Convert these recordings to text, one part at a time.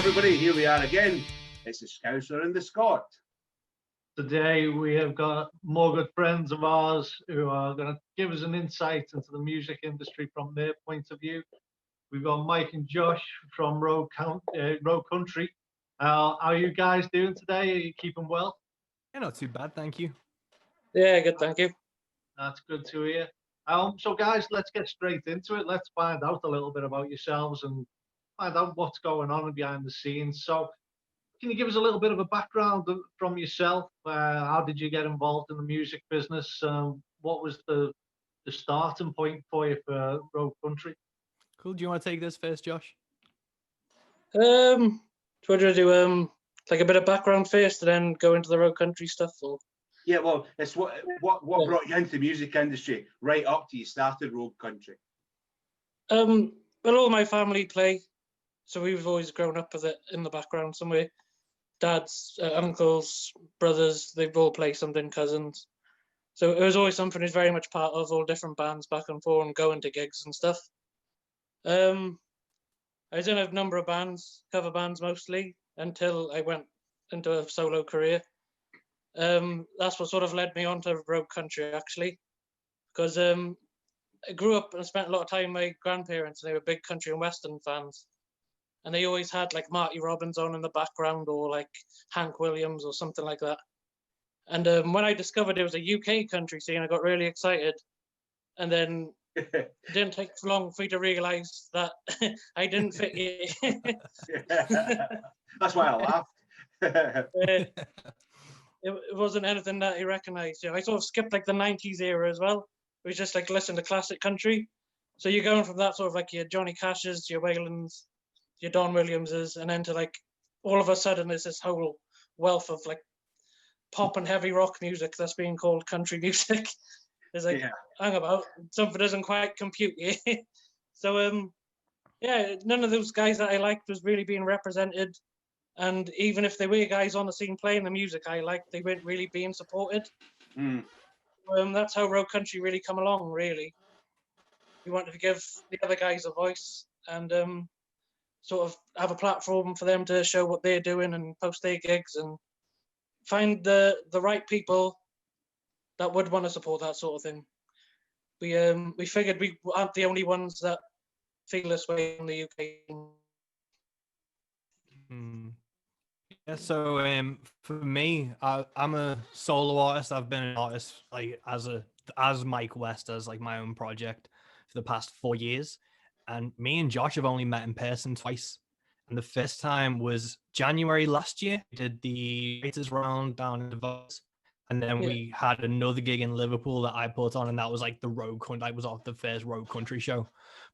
everybody, here we are again. It's the Scouser and the Scot. Today we have got more good friends of ours who are going to give us an insight into the music industry from their point of view. We've got Mike and Josh from Road Country. How are you guys doing today? Are you keeping well? Yeah, not too bad, thank you. Yeah, good, thank you. That's good to hear. So guys, let's get straight into it. Let's find out a little bit about yourselves and find out what's going on behind the scenes. So can you give us a little bit of a background from yourself? How did you get involved in the music business? What was the starting point for you for Road Country? Cool. Do you want to take this first, Josh? So what do I do? Like a bit of background first, and then go into the Road Country stuff. Or Yeah, well, it's what brought you into the music industry right up to you started Road Country. well, all my family play, so we've always grown up with it in the background somewhere. Dads, uncles, brothers, they've all played something, cousins. So it was always something who's very much part of all different bands back and forth and going to gigs and stuff. I was in a number of bands, cover bands mostly, until I went into a solo career. That's what sort of led me on to Road Country, actually, because I grew up and spent a lot of time with my grandparents, and they were big country and western fans. And they always had like Marty Robbins on in the background, or like Hank Williams or something like that. And when I discovered it was a UK country scene, I got really excited. And then it didn't take long for me to realise that I didn't fit in. That's why I laughed. It wasn't anything that I recognised. You know, I sort of skipped like the 90s era as well. It was just like listen to classic country. So you're going from that sort of like your Johnny Cash's, your Waylands, your Don Williamses, and then to like all of a sudden there's this whole wealth of like pop and heavy rock music that's being called country music. It's like, hang about, something doesn't quite compute here. So yeah, none of those guys that I liked was really being represented. And even if there were guys on the scene playing the music I liked, they weren't really being supported. That's how Road Country really come along, really. We wanted to give the other guys a voice and sort of have a platform for them to show what they're doing and post their gigs and find the right people that would want to support that sort of thing. We figured we aren't the only ones that feel this way in the UK. Yeah, so for me, I'm a solo artist. I've been an artist like as Mike West, as like my own project for the past 4 years. And me and Josh have only met in person twice. And the first time was January last year. We did the Raiders round down in Devos. And then we had another gig in Liverpool that I put on, and that was like the Road Country. I was off the first Road Country show.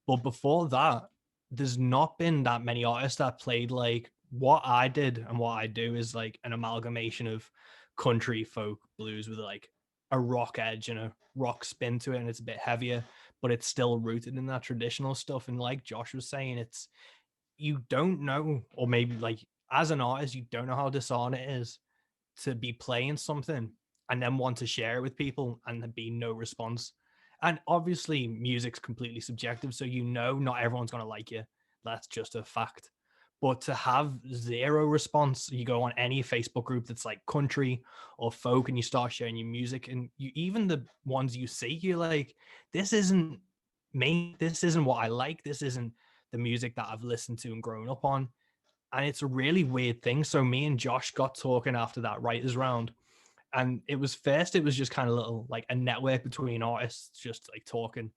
But before that, there's not been that many artists that played like what I did, and what I do is like an amalgamation of country, folk, blues with like a rock edge and a rock spin to it, and it's a bit heavier, but it's still rooted in that traditional stuff. And like Josh was saying, it's you don't know, or maybe like as an artist, you don't know how disheartening it is to be playing something and then want to share it with people and there be no response. And obviously music's completely subjective, so you know not everyone's going to like you. That's just a fact. But to have zero response, you go on any Facebook group that's like country or folk and you start sharing your music, and you even the ones you see, you're like, this isn't me, this isn't what I like, this isn't the music that I've listened to and grown up on. And it's a really weird thing. So me and Josh got talking after that writers round, and it was just kind of little like a network between artists just like talking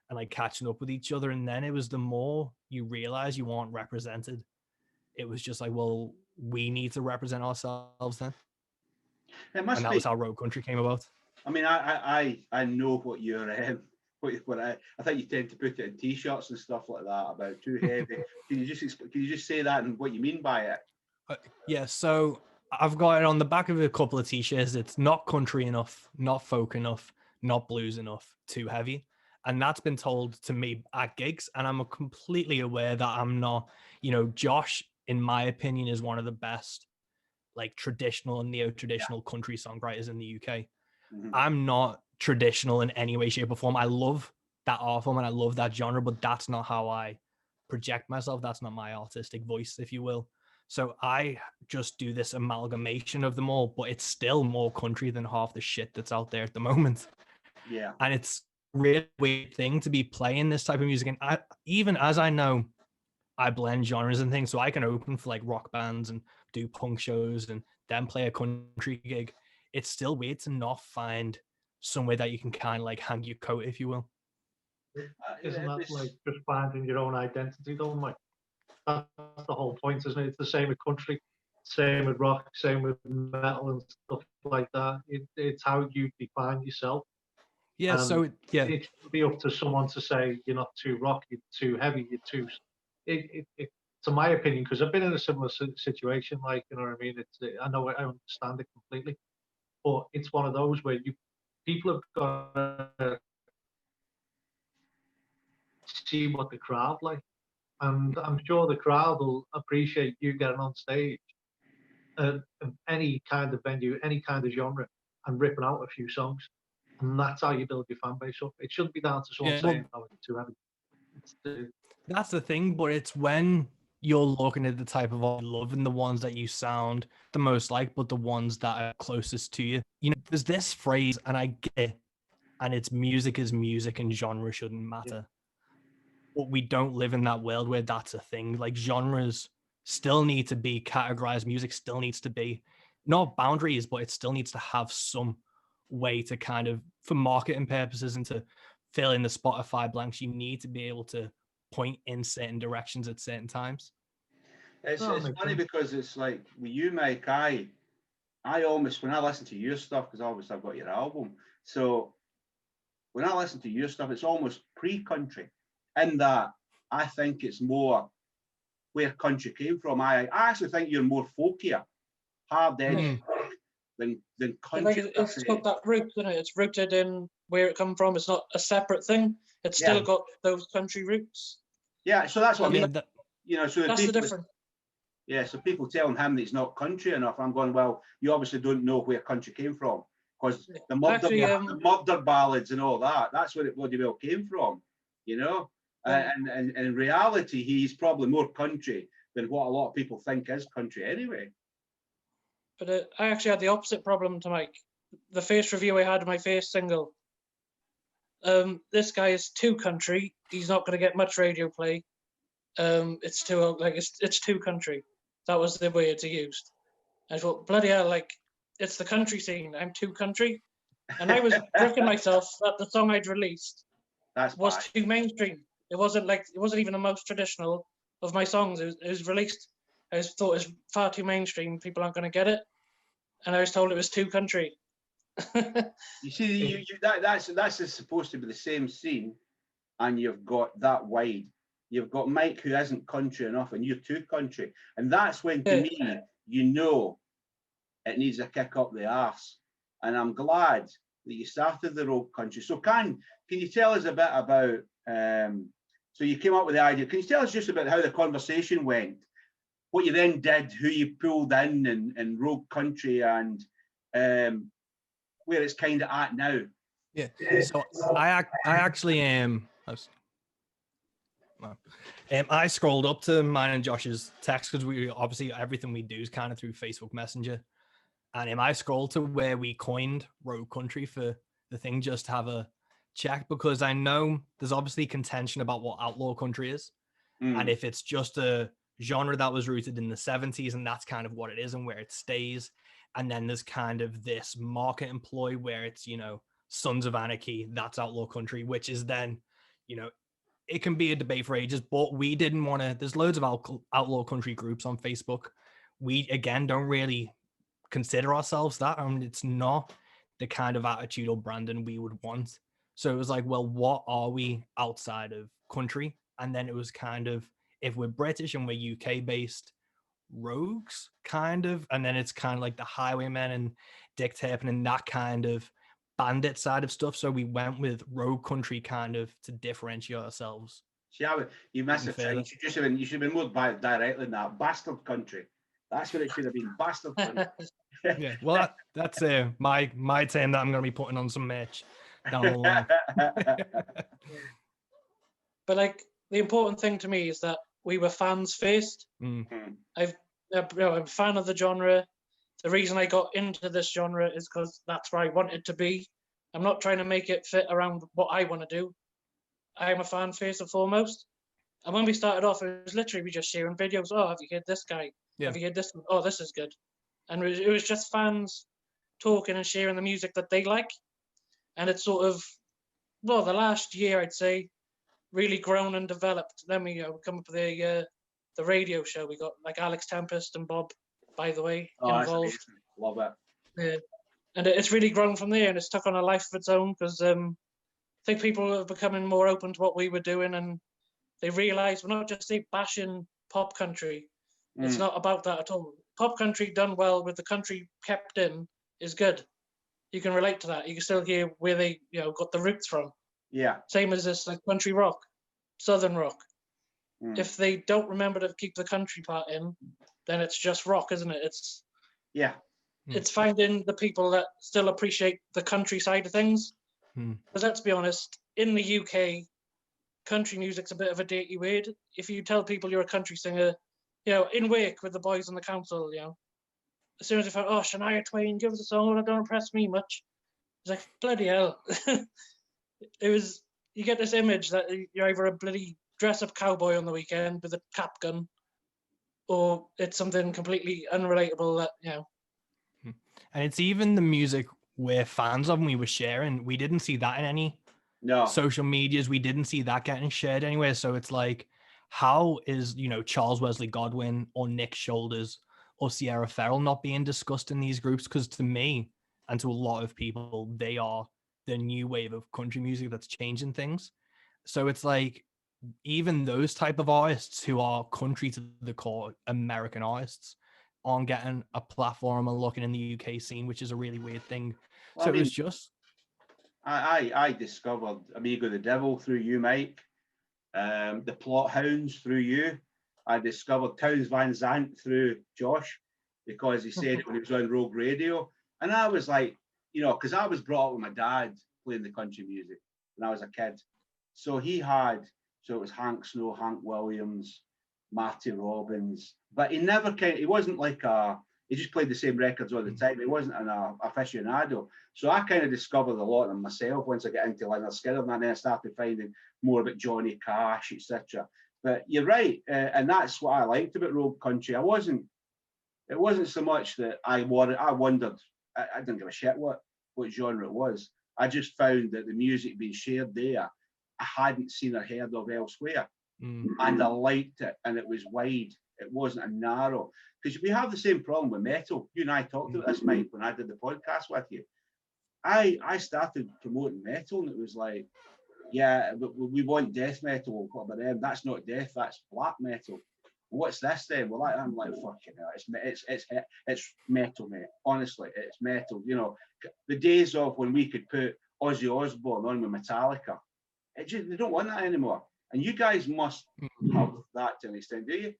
and like catching up with each other. And then it was the more you realize you aren't represented, it was just like, well, we need to represent ourselves then. It must and that be. was how Road Country came about. I mean, I know what you're what I think you tend to put it in t-shirts and stuff like that about too heavy. Can you just say that and what you mean by it? Yeah, so I've got it on the back of a couple of t-shirts. It's not country enough, not folk enough, not blues enough, too heavy. And that's been told to me at gigs, and I'm completely aware that I'm not, Josh, in my opinion, is one of the best like traditional and neo-traditional country songwriters in the UK. I'm not traditional in any way, shape or form. I love that art form and I love that genre, but that's not how I project myself. That's not my artistic voice, if you will. So I just do this amalgamation of them all, but it's still more country than half the shit that's out there at the moment. Yeah. And it's a really weird thing to be playing this type of music. And even as I know, I blend genres and things, so I can open for like rock bands and do punk shows and then play a country gig. It's still weird to not find somewhere that you can kind of like hang your coat, if you will. Isn't that It's- like just finding your own identity, though, Mike? That's the whole point, isn't it? It's the same with country, same with rock, same with metal and stuff like that. It's how you define yourself. Yeah, so yeah, It should be up to someone to say you're not too rock, you're too heavy, you're too. To my opinion, because I've been in a similar situation, like, you know what I mean. I know, I understand it completely, but it's one of those where people have got to see what the crowd like, and I'm sure the crowd will appreciate you getting on stage of any kind of venue, any kind of genre, and ripping out a few songs. And that's how you build your fan base up. It shouldn't be down to someone Yeah, well- saying, "Oh, it's too heavy." that's the thing. But it's when you're looking at the type of art you love and the ones that you sound the most like, but the ones that are closest to you. You know, there's this phrase, and I get it, and it's music is music and genre shouldn't matter. But we don't live in that world where that's a thing. Like genres still need to be categorized. Music still needs to be not boundaries, but it still needs to have some way to kind of, for marketing purposes and to fill in the Spotify blanks, you need to be able to point in certain directions at certain times. It's makes funny sense. because it's like with you, Mike. I almost, when I listen to your stuff, because obviously I've got your album. So when I listen to your stuff, it's almost pre-country, in that I think it's more where country came from. I actually think you're more folkier, hard edge Mm. than But, country. like, it's got that root, isn't it? It's rooted in where it come from. It's not a separate thing. It's Yeah. still got those country roots. Yeah, so that's what I mean. Yeah, that, You know, so the That's the people, difference. yeah, so people telling him that he's not country enough. I'm going, well, you obviously don't know where country came from, because the Actually, the murder ballads and all that, that's where it bloody well came from, you know. Yeah. And in reality, he's probably more country than what a lot of people think is country anyway. But I actually had the opposite problem to Mike. The first review I had of my first single. This guy is too country. He's not going to get much radio play. It's too it's too country. That was the word he used. I thought, bloody hell, like, it's the country scene. I'm too country, and I was bricking myself that the song I'd released That's was bad. too mainstream. It wasn't even the most traditional of my songs. It was released. I thought it was far too mainstream. People aren't going to get it, and I was told it was too country. You see, that's supposed to be the same scene, and you've got that wide. You've got Mike who isn't country enough, and you're too country, and that's when, to me, you know, it needs a kick up the arse. And I'm glad that you started the road country. So can you tell us a bit about? So you came up with the idea. Can you tell us just about how the conversation went? What you then did, who you pulled in road country, and where it's kind of at now. yeah. So I actually I scrolled up to mine and Josh's text, because we obviously everything we do is kind of through Facebook Messenger, and I scrolled to where we coined road country for the thing, just to have a check, because I know there's obviously contention about what outlaw country is, and if it's just a genre that was rooted in the 70s and that's kind of what it is and where it stays, and then there's kind of this market employ where it's, you know, Sons of Anarchy, that's outlaw country, which is then, you know, it can be a debate for ages, but we didn't want to. There's loads of outlaw country groups on Facebook. We, again, don't really consider ourselves that, and it's not the kind of attitude or branding we would want. So it was like, well, what are we outside of country? And then it was kind of, if we're British and we're UK based, rogues, kind of, and then it's kind of like the Highwaymen and Dick Turpin and that kind of bandit side of stuff. So we went with rogue country kind of to differentiate ourselves. See, you missed it. You should have been more directly than that. Bastard country. That's what it should have been. Bastard country. Yeah, well, that's my term that I'm going to be putting on some merch down the line. But like, the important thing to me is that we were fans first. Mm. I'm a fan of the genre. The reason I got into this genre is because that's where I want it to be. I'm not trying to make it fit around what I want to do. I'm a fan first and foremost. And when we started off, it was literally we just sharing videos. Oh, have you heard this guy? Yeah. Have you heard this one? Oh, this is good. And it was just fans talking and sharing the music that they like. And it's sort of, well, the last year, I'd say, really grown and developed. Then we come up with the radio show. We got like Alex Tempest and Bob, by the way, Oh, that's involved. amazing. Love it. Yeah. And it's really grown from there, and it's took on a life of its own because I think people are becoming more open to what we were doing, and they realise we're not just bashing pop country. It's not about that at all. Pop country done well with the country kept in is good. You can relate to that. You can still hear where they got the roots from. Yeah. Same as this like country rock, southern rock. If they don't remember to keep the country part in, then it's just rock, isn't it? It's finding the people that still appreciate the country side of things. Because let's be honest, in the UK, country music's a bit of a dirty word. If you tell people you're a country singer, in work with the boys on the council, as soon as they find, oh, Shania Twain, give us a song that don't impress me much. It's like, bloody hell. You get this image that you're either a bloody dress-up cowboy on the weekend with a cap gun, or it's something completely unrelatable that, And it's even the music we're fans of and we were sharing. We didn't see that in any social medias. We didn't see that getting shared anywhere. So it's like, how is, Charles Wesley Godwin or Nick Shoulders or Sierra Ferrell not being discussed in these groups? Because to me and to a lot of people, they are the new wave of country music that's changing things. So it's like, even those type of artists who are country to the core American artists aren't getting a platform and looking in the UK scene, which is a really weird thing. Well, so it was just... I discovered Amigo the Devil through you, Mike. The Plot Hounds through you. I discovered Townes Van Zandt through Josh, because he said it when he was on Rogue Radio. And I was like, because I was brought up with my dad playing the country music when I was a kid. So it was Hank Snow, Hank Williams, Marty Robbins, but he wasn't like he just played the same records all the time. He wasn't an aficionado. So I kind of discovered a lot of them myself once I got into Leonard Skinner, and then I started finding more about Johnny Cash, etc. But you're right, and that's what I liked about Rogue Country. It wasn't so much that I wondered. I didn't give a shit what genre it was. I just found that the music being shared there, I hadn't seen or heard of elsewhere. And I liked it, and it was wide. It wasn't a narrow, because we have the same problem with metal. You and I talked about this, Mike, when I did the podcast with you. I started promoting metal, and it was like, yeah, but we want death metal. What about them? That's not death, that's black metal. What's this then? Well, I'm like, fucking hell, it's metal, mate. Honestly, it's metal. The days of when we could put Ozzy Osbourne on with Metallica, they don't want that anymore. And you guys must have that to an extent, do you?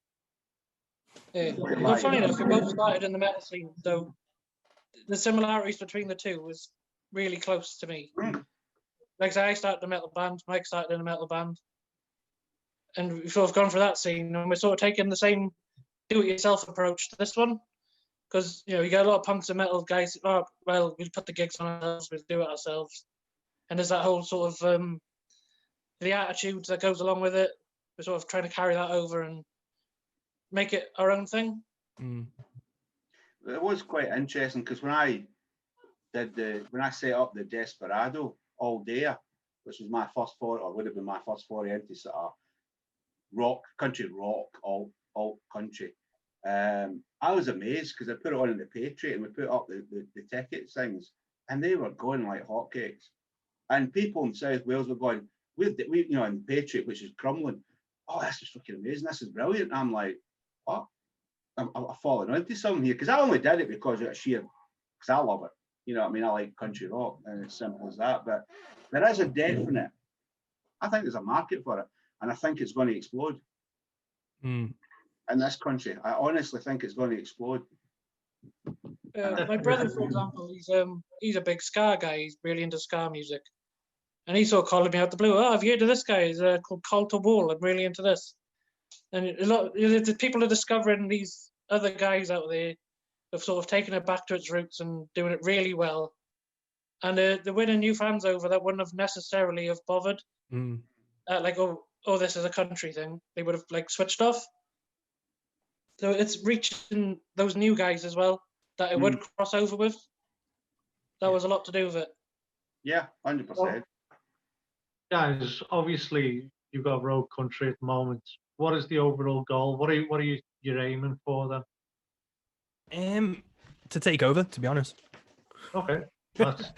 Yeah. Well, funny enough, we both started in the metal scene, so the similarities between the two was really close to me. Like I say, I started a metal band, Mike started in a metal band, and we've sort of gone for that scene, and we're sort of taking the same do-it-yourself approach to this one, because you got a lot of punks and metal guys. Oh, well, we'll put the gigs on ourselves, we'll do it ourselves, and there's that whole sort of the attitude that goes along with it. We're sort of trying to carry that over and make it our own thing. It was quite interesting, because when I set up the Desperado All Day, which was my first foray, or would have been my first foray into sort of country rock, alt country. I was amazed, because I put it on in the Patriot, and we put up the ticket things, and they were going like hotcakes. And people in South Wales were going, we in the Patriot, which is crumbling. Oh, this is fucking amazing. This is brilliant. And I'm like, what? I'm falling into something here, because I only did it because I love it. You know what I mean? I like country rock, and it's simple as that. But there is a definite, I think there's a market for it, and I think it's going to explode in this country. I honestly think it's going to explode. My brother, for example, he's a big ska guy. He's really into ska music, and he sort of called me out the blue. Oh, have you heard of this guy? He's called Call to Wall. I'm really into this. And a lot the people are discovering these other guys out there have sort of taken it back to its roots and doing it really well. And they're winning new fans over that wouldn't have necessarily have bothered. Like, oh, this is a country thing. They would have like switched off. So it's reaching those new guys as well that it would cross over with. That was a lot to do with it. Yeah, 100%. Guys, obviously you've got road country at the moment. What is the overall goal? What are you aiming for then? To take over, to be honest. Okay, that's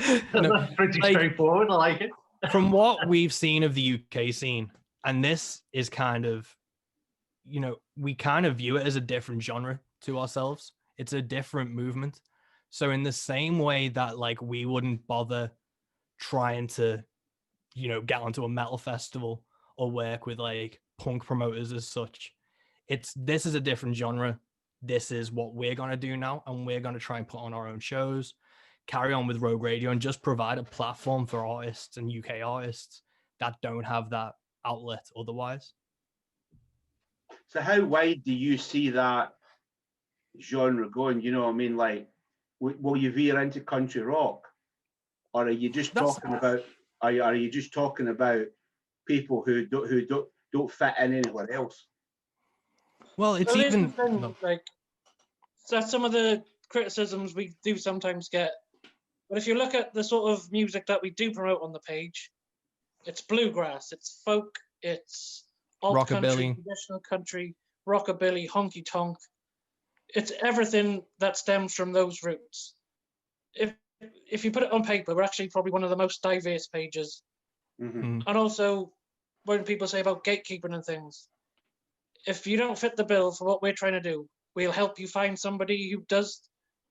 pretty like, straightforward. I like it. From what we've seen of the UK scene, and this is kind of, we kind of view it as a different genre to ourselves. It's a different movement. So in the same way that like we wouldn't bother trying to, get onto a metal festival or work with like punk promoters as such, this is a different genre. This is what we're going to do now, and we're going to try and put on our own shows, carry on with Rogue Radio, and just provide a platform for artists and UK artists that don't have that outlet otherwise. So how wide do you see that genre going? You know what I mean? Like, will you veer into country rock, or are you just talking about? Are you just talking about people who don't fit in anywhere else? Well, it's well, even like that's some of the criticisms we do sometimes get. But if you look at the sort of music that we do promote on the page, it's bluegrass, it's folk, it's alt country, traditional country, rockabilly, honky tonk. It's everything that stems from those roots. If you put it on paper, we're actually probably one of the most diverse pages. Mm-hmm. And also, when people say about gatekeeping and things, if you don't fit the bill for what we're trying to do, we'll help you find somebody who does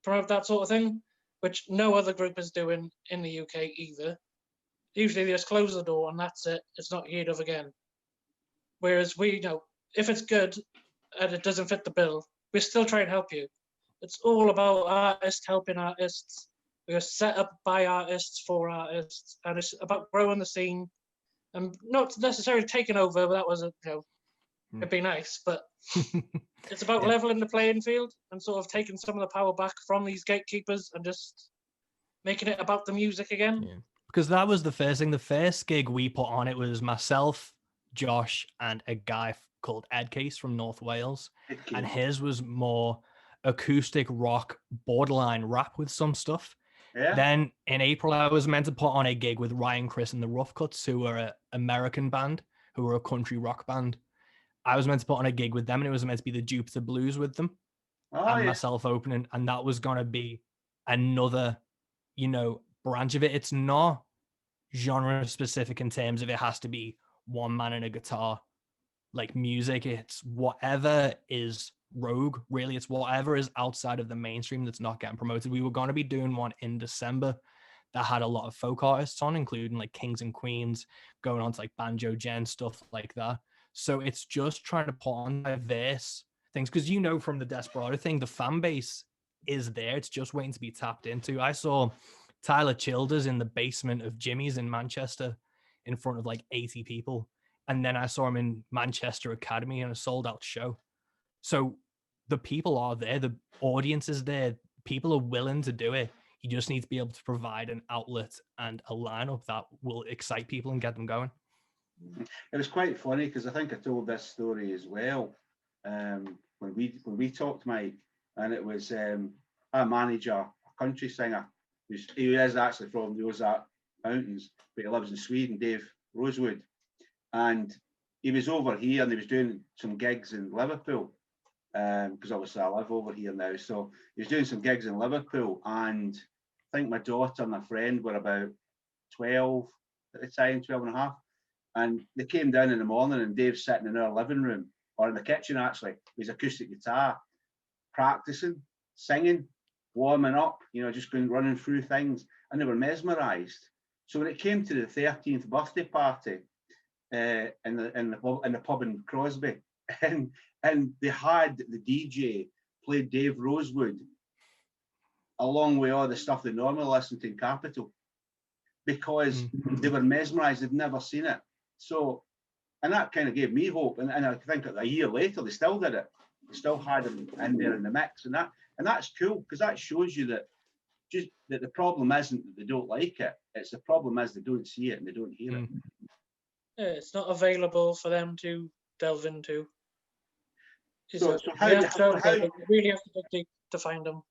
promote that sort of thing, which no other group is doing in the UK either. Usually they just close the door and that's it. It's not heard of again. Whereas we, if it's good and it doesn't fit the bill, we still try and help you. It's all about artists helping artists. We're set up by artists for artists, and it's about growing the scene and not necessarily taking over. But that was it'd be nice, but it's about leveling the playing field and sort of taking some of the power back from these gatekeepers and just making it about the music again. Yeah. Because that was the first thing. The first gig we put on, it was myself, Josh, and a guy called Ed Case from North Wales. And his was more acoustic rock, borderline rap with some stuff. Yeah. Then in April, I was meant to put on a gig with Ryan Chris and the Rough Cuts, who are an American band, who are a country rock band. I was meant to put on a gig with them, and it was meant to be the Jupiter Blues with them and myself opening. And that was going to be another, branch of it. It's not genre specific in terms of it has to be one man and a guitar like music. It's whatever is rogue, really. It's whatever is outside of the mainstream that's not getting promoted. We were going to be doing one in December that had a lot of folk artists on, including like Kings and Queens, going on to like Banjo Jen, stuff like that. So it's just trying to put on diverse things, because from the Desperado thing, the fan base is there. It's just waiting to be tapped into. I saw Tyler Childers in the basement of Jimmy's in Manchester in front of like 80 people. And then I saw him in Manchester Academy in a sold out show. So the people are there. The audience is there. People are willing to do it. You just need to be able to provide an outlet and a lineup that will excite people and get them going. It was quite funny because I think I told this story as well when we talked, Mike, and it was I manage a country singer he is actually from the Ozark Mountains, but he lives in Sweden, Dave Rosewood, and he was over here and he was doing some gigs in Liverpool because obviously I live over here now. So he was doing some gigs in Liverpool, and I think my daughter and a friend were about 12 at the time, 12 and a half. And they came down in the morning and Dave's sitting in our living room, or in the kitchen actually, with his acoustic guitar, practicing, singing, warming up, just going running through things, and they were mesmerised. So when it came to the 13th birthday party in the pub in Crosby, and they had the DJ played Dave Rosewood along with all the stuff they normally listen to in Capital, because they were mesmerised, they'd never seen it. So, and that kind of gave me hope. And I think a year later, they still did it. They still had them in there in the mix, and that's cool, because that shows you that the problem isn't that they don't like it. It's the problem is they don't see it and they don't hear it. Yeah, it's not available for them to delve into. So how you really have to dig deep to find them.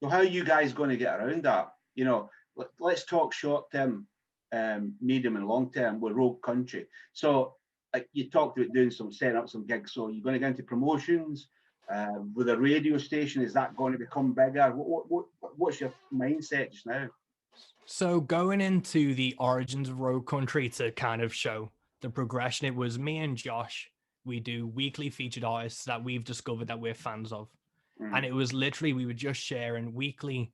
So how are you guys going to get around that? You know, let's talk short term, medium and long term. We're rogue country. So like you talked about setting up some gigs. So you're going to go into promotions with a radio station. Is that going to become bigger? What's your mindset just now? So going into the origins of rogue country to kind of show the progression, it was me and Josh. We do weekly featured artists that we've discovered that we're fans of. And it was literally, we were just sharing weekly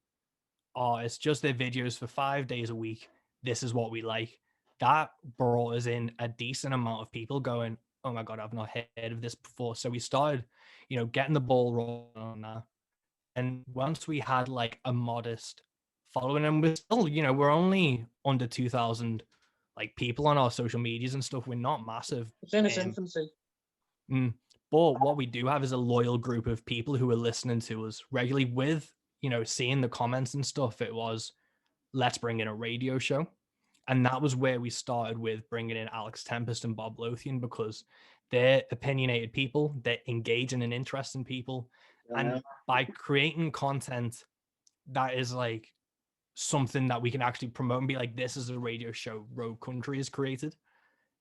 artists, just their videos for 5 days a week. This is what we like. That brought us in a decent amount of people going, oh my God, I've not heard of this before. So we started, getting the ball rolling on that. And once we had like a modest following, and we're still, we're only under 2,000 like people on our social medias and stuff. We're not massive. It's in its infancy. But what we do have is a loyal group of people who are listening to us regularly with, seeing the comments and stuff. It was, let's bring in a radio show. And that was where we started with bringing in Alex Tempest and Bob Lothian, because they're opinionated people, they're engaging and interesting people. And by creating content that is like something that we can actually promote and be like, this is a radio show Rogue Country has created,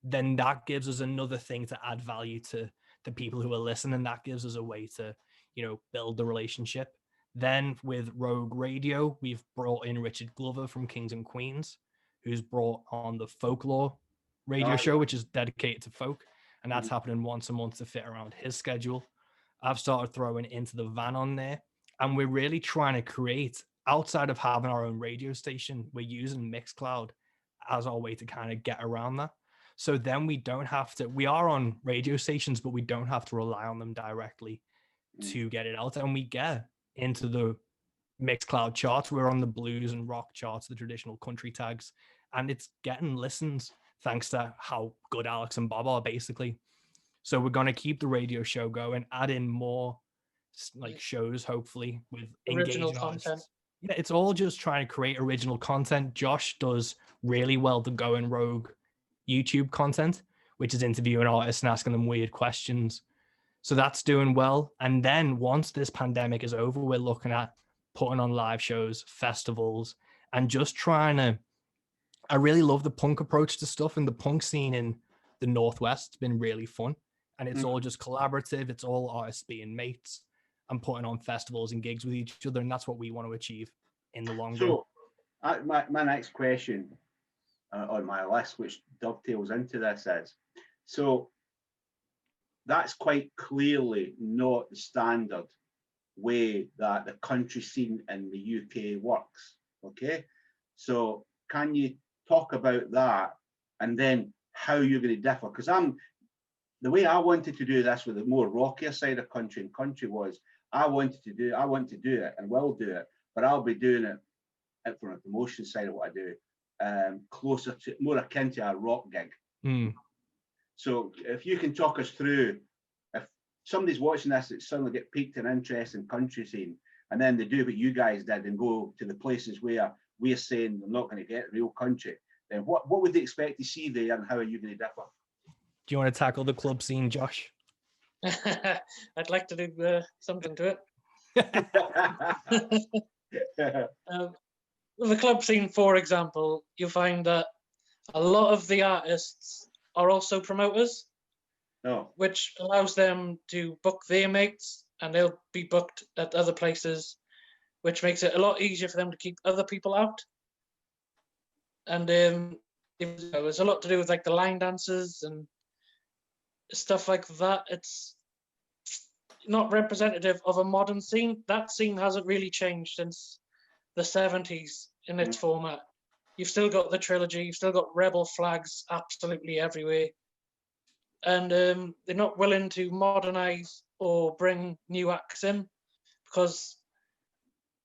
then that gives us another thing to add value to the people who are listening. That gives us a way to, build the relationship. Then with Rogue Radio, we've brought in Richard Glover from Kings and Queens, who's brought on the Folklore radio show, which is dedicated to folk. And that's happening once a month to fit around his schedule. I've started throwing Into the Van on there. And we're really trying to create, outside of having our own radio station, we're using Mixcloud as our way to kind of get around that. So then we don't have to, we are on radio stations, but we don't have to rely on them directly to get it out. And we get into the Mixcloud charts. We're on the blues and rock charts, the traditional country tags, and it's getting listens thanks to how good Alex and Bob are, basically. So we're going to keep the radio show going, add in more like shows, hopefully, with original engaging content. artists. Yeah, it's all just trying to create original content. Josh does really well the Going Rogue YouTube content, which is interviewing artists and asking them weird questions. So that's doing well. And then once this pandemic is over, we're looking at putting on live shows, festivals, and just trying to, I really love the punk approach to stuff, and the punk scene in the Northwest has been really fun. And it's all just collaborative. It's all artists being mates and putting on festivals and gigs with each other. And that's what we want to achieve in the long run. So my next question on my list, which dovetails into this, is, so that's quite clearly not the standard way that the country scene in the UK works. Okay, so can you talk about that, and then how you're going to differ? Because the way I wanted to do this with the more rockier side of country and country was, I want to do it and will do it, but I'll be doing it from a promotion side of what I do, closer to, more akin to a rock gig. So if you can talk us through, if somebody's watching this that suddenly get piqued in interest in country scene, and then they do what you guys did and go to the places where we're saying they're not going to get real country, then what would they expect to see there, and how are you going to differ? Do you want to tackle the club scene, Josh? I'd like to do something to it. The club scene, for example, you find that a lot of the artists are also promoters, which allows them to book their mates, and they'll be booked at other places, which makes it a lot easier for them to keep other people out. And there's a lot to do with like the line dances and stuff like that. It's not representative of a modern scene. That scene hasn't really changed since the 70s in its format. You've still got the trilogy, you've still got rebel flags absolutely everywhere. And they're not willing to modernize or bring new acts in, because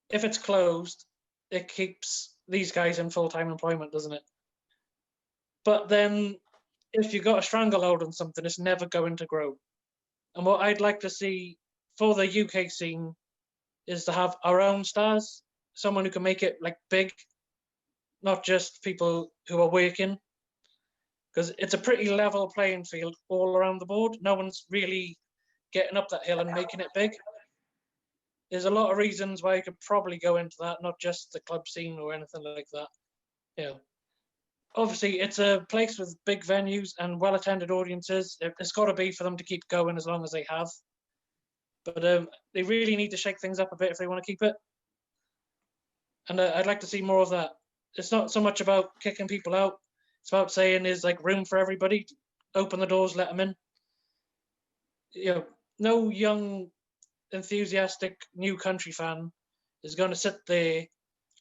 if it's closed, it keeps these guys in full-time employment, doesn't it? But then if you've got a stranglehold on something, it's never going to grow. And what I'd like to see for the UK scene is to have our own stars, someone who can make it like big, not just people who are working, because it's a pretty level playing field all around the board. No one's really getting up that hill and making it big. There's a lot of reasons why you could probably go into that, not just the club scene or anything like that. Yeah. Obviously, it's a place with big venues and well-attended audiences. It's got to be for them to keep going as long as they have. But they really need to shake things up a bit if they want to keep it. And I'd like to see more of that. It's not so much about kicking people out. It's about saying there's like room for everybody. Open the doors, let them in. You know, no young, enthusiastic new country fan is going to sit there,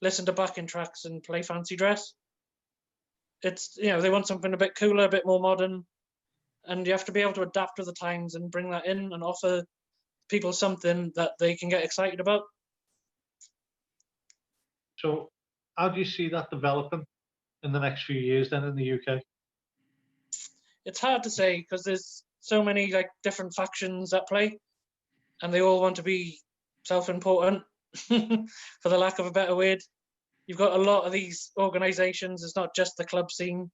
listen to backing tracks and play fancy dress. It's, you know, they want something a bit cooler, a bit more modern, and you have to be able to adapt to the times and bring that in and offer people something that they can get excited about. So how do you see that developing in the next few years then in the UK? It's hard to say because there's so many like different factions at play, and they all want to be self-important, for the lack of a better word. You've got a lot of these organizations. It's not just the club scene.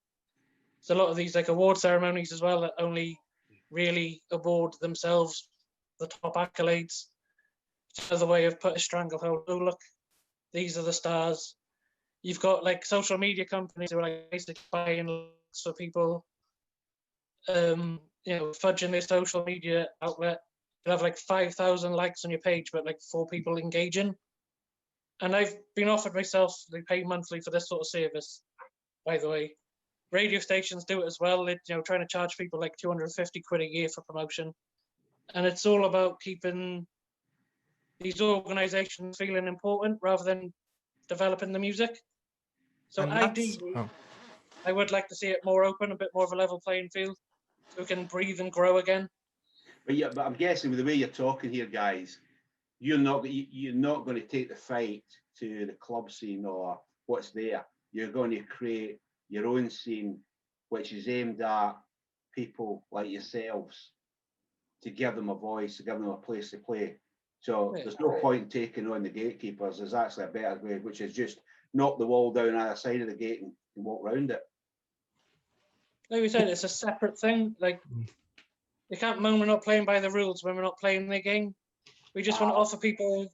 There's a lot of these like award ceremonies as well that only really award themselves the top accolades. It's another way of putting a stranglehold. Oh, look, these are the stars. You've got like social media companies who are like basically buying likes for people, you know, fudging their social media outlet. You'll have like 5,000 likes on your page, but like 4 people engaging. And I've been offered myself, they pay monthly for this sort of service, by the way. Radio stations do it as well. They're, you know, trying to charge people like 250 quid a year for promotion. And it's all about keeping these organizations feeling important rather than developing the music. So ideally, I would like to see it more open, a bit more of a level playing field, so we can breathe and grow again. But yeah, but I'm guessing with the way you're talking here, guys, you're not going to take the fight to the club scene or what's there. You're going to create your own scene, which is aimed at people like yourselves, to give them a voice, to give them a place to play. So there's no point in taking on the gatekeepers. There's actually a better way, which is just knock the wall down either side of the gate and walk around it. Like we said, it's a separate thing. Like, you can't moan we're not playing by the rules when we're not playing the game. We just want to offer people.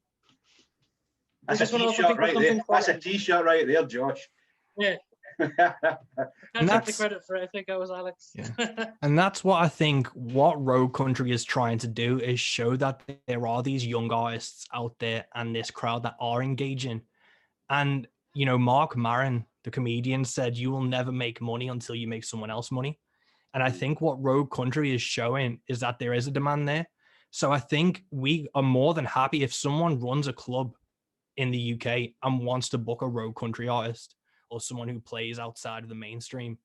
That's a t-shirt right there. That's a t-shirt right there, Josh. Yeah. Can't take the credit for it. I think that was Alex. Yeah. And that's what I think what Rogue Country is trying to do is show that there are these young artists out there and this crowd that are engaging. And, you know, Mark Maron, the comedian, said, you will never make money until you make someone else money. And I think what Rogue Country is showing is that there is a demand there. So I think we are more than happy if someone runs a club in the UK and wants to book a Rogue Country artist or someone who plays outside of the mainstream.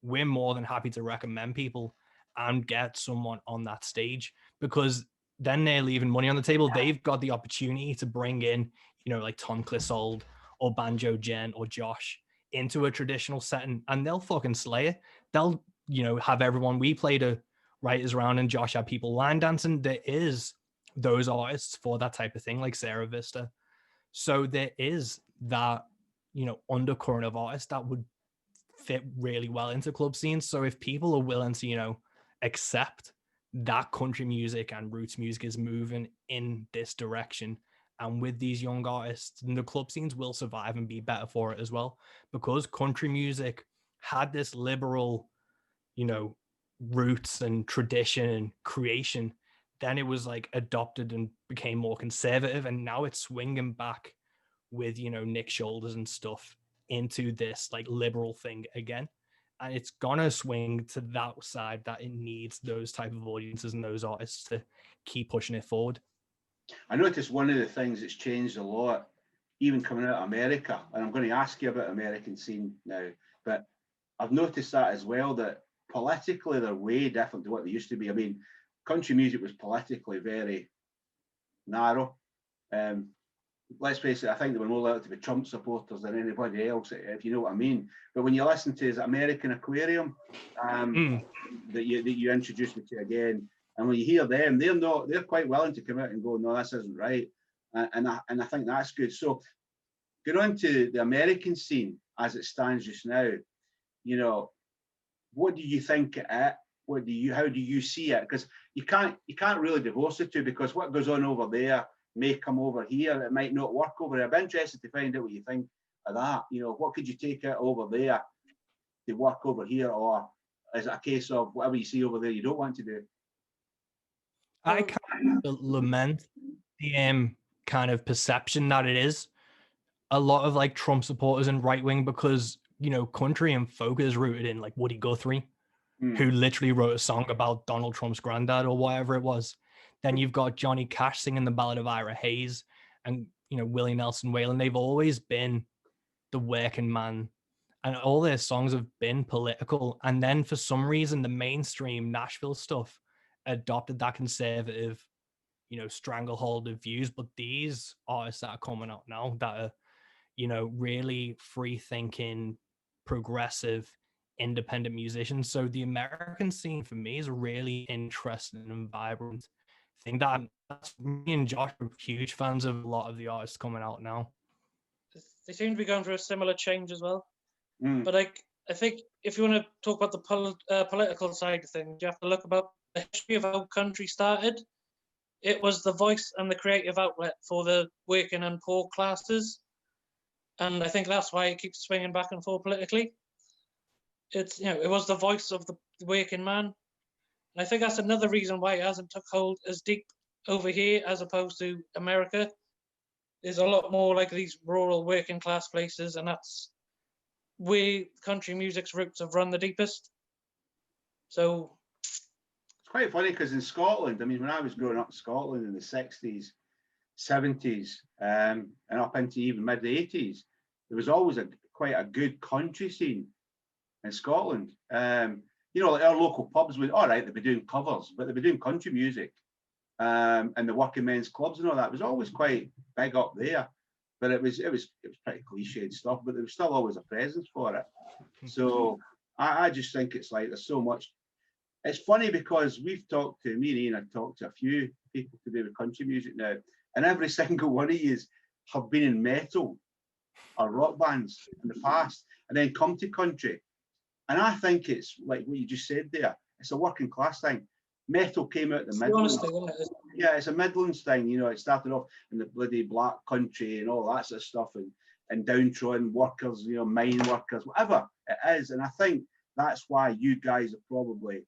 We're more than happy to recommend people and get someone on that stage, because then they're leaving money on the table. They've got the opportunity to bring in, you know, like Tom Clissold or Banjo Jen or Josh into a traditional setting, and they'll fucking slay it. They'll, you know, have everyone. We played a Writers Round and Josh had people line dancing. There is those artists for that type of thing, like Sarah Vista. So there is that, you know, undercurrent of artists that would fit really well into club scenes. So if people are willing to, you know, accept that country music and roots music is moving in this direction, and with these young artists, the club scenes will survive and be better for it as well, because country music had this liberal, you know, roots and tradition and creation. Then it was like adopted and became more conservative, and now it's swinging back with, you know, Nick Shoulders and stuff into this like liberal thing again. And it's gonna swing to that side, that it needs those type of audiences and those artists to keep pushing it forward. I noticed one of the things that's changed a lot, even coming out of America, and I'm going to ask you about American scene now, but I've noticed that as well, that politically they're way different to what they used to be. I mean, country music was politically very narrow. Let's face it, I think they were more likely to be Trump supporters than anybody else, if you know what I mean. But when you listen to American Aquarium, that you introduced me to again, And when you hear them, they're quite willing to come out and go, no, this isn't right. And I think that's good. So going on to the American scene as it stands just now, you know, what do you think of it? How do you see it? Because you can't really divorce the two, because what goes on over there may come over here. It might not work over here. I'd be interested to find out what you think of that. You know, what could you take out over there to work over here, or is it a case of whatever you see over there you don't want to do? I kind of lament the kind of perception that it is a lot of like Trump supporters and right wing, because you know country and folk is rooted in like Woody Guthrie, who literally wrote a song about Donald Trump's granddad or whatever it was. Then you've got Johnny Cash singing the Ballad of Ira Hayes, and you know Willie Nelson Whalen. They've always been the working man, and all their songs have been political. And then for some reason, the mainstream Nashville stuff adopted that conservative, you know, stranglehold of views. But these artists that are coming out now that are, you know, really free thinking, progressive, independent musicians. So the American scene for me is really interesting and vibrant. I think that's me and Josh are huge fans of a lot of the artists coming out now. They seem to be going through a similar change as well. But like, I think if you want to talk about the political side of things, you have to look about the history of how country started. It was the voice and the creative outlet for the working and poor classes. And I think that's why it keeps swinging back and forth politically. It's, you know, it was the voice of the working man. And I think that's another reason why it hasn't took hold as deep over here as opposed to America. There's a lot more like these rural working class places, and that's where country music's roots have run the deepest. So it's quite funny because in Scotland, I mean, when I was growing up in Scotland in the 60s, 70s, and up into even mid 80s, there was always quite a good country scene in Scotland. You know, like our local pubs would, all right, they'd be doing covers, but they'd be doing country music. And the working men's clubs and all that was always quite big up there. But it was pretty cliched stuff, but there was still always a presence for it. So I just think it's like there's so much. It's funny because me and Ian have talked to a few people to do with country music now, and every single one of you have been in metal or rock bands in the past, and then come to country. And I think it's like what you just said there. It's a working class thing. Metal came out the Midlands. Yeah, it's a Midlands thing. You know, it started off in the bloody black country and all that sort of stuff, and downtrodden workers, you know, mine workers, whatever it is. And I think that's why you guys have probably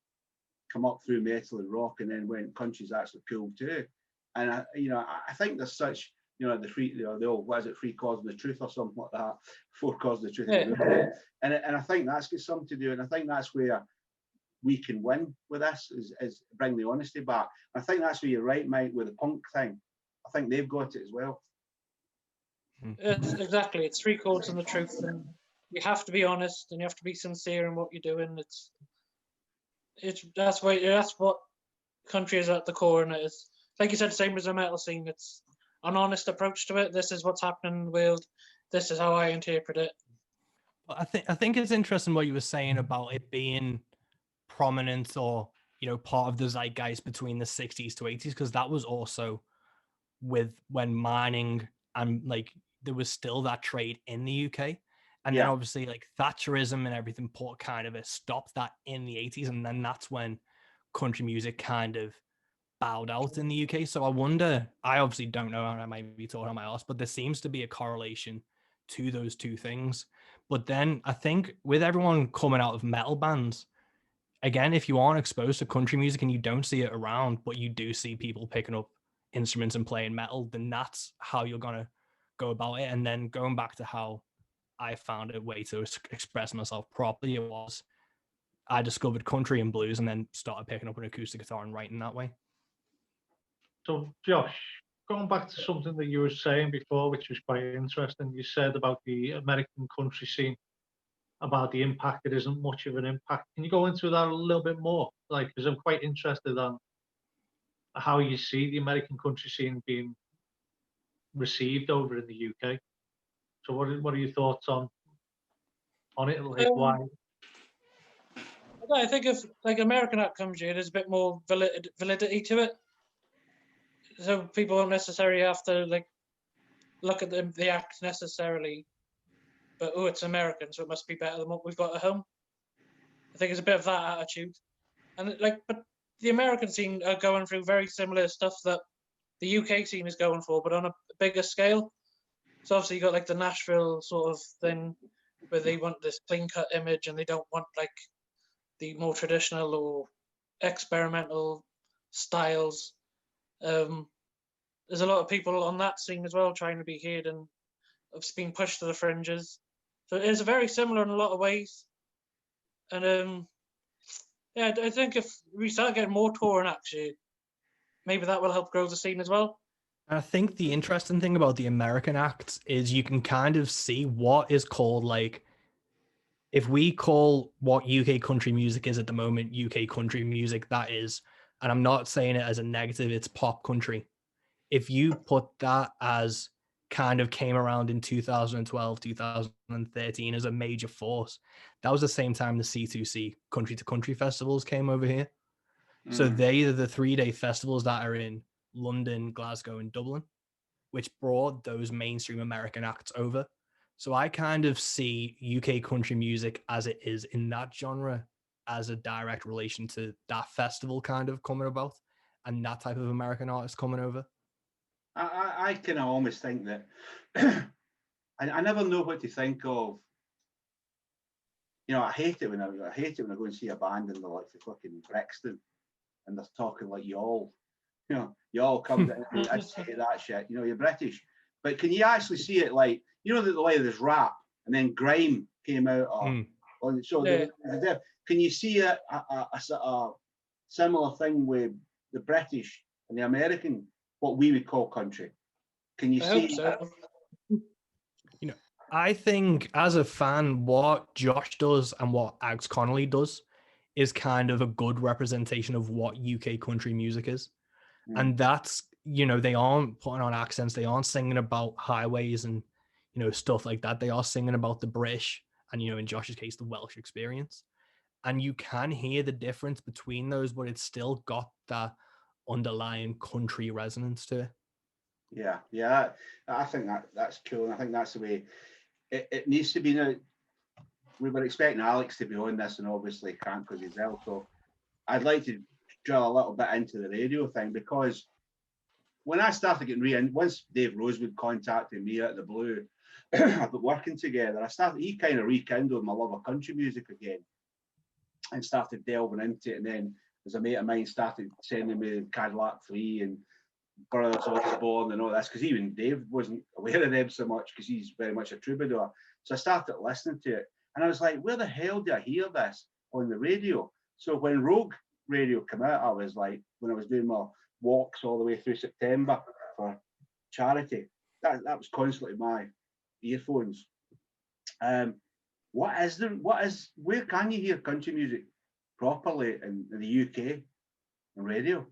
come up through metal and rock, and then went country's actually cool too. And I think there's such, you know, the old, what is it, 3 causes of the truth or something like that, 4 causes of the truth. Yeah. And I think that's got something to do, and I think that's where we can win with this is bring the honesty back. I think that's where you're right, Mike, with the punk thing. I think they've got it as well. Exactly, it's 3 chords and the truth, and you have to be honest and you have to be sincere in what you're doing. That's what country is at the core, and it's like you said, same as the metal scene. It's an honest approach to it. This is what's happening in the world. This is how I interpret it. I think it's interesting what you were saying about it being prominent, or you know, part of the zeitgeist between the 60s to 80s, because that was also when mining and like there was still that trade in the UK, and then obviously like Thatcherism and everything put kind of a stop that in the 80s, and then that's when country music kind of bowed out in the UK. So I wonder, I obviously don't know, I might be talking on my ass, but there seems to be a correlation to those two things. But then I think with everyone coming out of metal bands, again, if you aren't exposed to country music and you don't see it around, but you do see people picking up instruments and playing metal, then that's how you're going to go about it. And then going back to how I found a way to express myself properly, it was I discovered country and blues and then started picking up an acoustic guitar and writing that way. So, Josh, going back to something that you were saying before, which was quite interesting, you said about the American country scene, about the impact. It isn't much of an impact. Can you go into that a little bit more? Like, because I'm quite interested on how you see the American country scene being received over in the UK. So what are your thoughts on it? Like, why? I think if like American act comes here, there's a bit more validity to it. So people won't necessarily have to like look at the act necessarily, but oh, it's American, so it must be better than what we've got at home. I think it's a bit of that attitude, and like, but the American scene are going through very similar stuff that the UK scene is going for, but on a bigger scale. So obviously you got like the Nashville sort of thing, where they want this clean cut image and they don't want like the more traditional or experimental styles. There's a lot of people on that scene as well trying to be heard and it's being pushed to the fringes. So it's very similar in a lot of ways. And yeah, I think if we start getting more touring actually, maybe that will help grow the scene as well. I think the interesting thing about the American acts is you can kind of see what is called like, if we call what UK country music is at the moment UK country music, that is, and I'm not saying it as a negative, it's pop country. If you put that as kind of came around in 2012, 2013 as a major force, that was the same time the C2C country to country festivals came over here. So they are the 3-day festivals that are in London, Glasgow, and Dublin, which brought those mainstream American acts over. So I kind of see UK country music as it is in that genre as a direct relation to that festival kind of coming about and that type of American artist coming over. I kind of almost think that I never know what to think of. You know, I hate it when I go and see a band and they're like the fucking Brixton and they're talking like y'all. You know, y'all come to and say that shit. You know, you're British, but can you actually see it like, you know, the way there's rap and then grime came out on the show. Yeah. Can you see a similar thing with the British and the American, what we would call country? Can you I see hope so. You know, I think as a fan, what Josh does and what Ags Connolly does is kind of a good representation of what UK country music is. And that's, you know, they aren't putting on accents, they aren't singing about highways and, you know, stuff like that. They are singing about the British and, you know, in Josh's case, the Welsh experience. And you can hear the difference between those, but it's still got that underlying country resonance to it. Yeah. I think that's cool, and I think that's the way it needs to be. Now, we were expecting Alex to be on this, and obviously can't because he's ill. So I'd like to drill a little bit into the radio thing, because when I started getting once Dave Rosewood contacted me out of the blue about working together, he kind of rekindled my love of country music again and started delving into it. And then as a mate of mine started sending me Cadillac 3 and Brothers Osborne and all this, because even Dave wasn't aware of them so much because he's very much a troubadour. So I started listening to it and I was like, where the hell do I hear this on the radio? So when Rogue Radio came out, I was like, when I was doing my walks all the way through September for charity, that was constantly my earphones. Where can you hear country music properly in the UK on radio?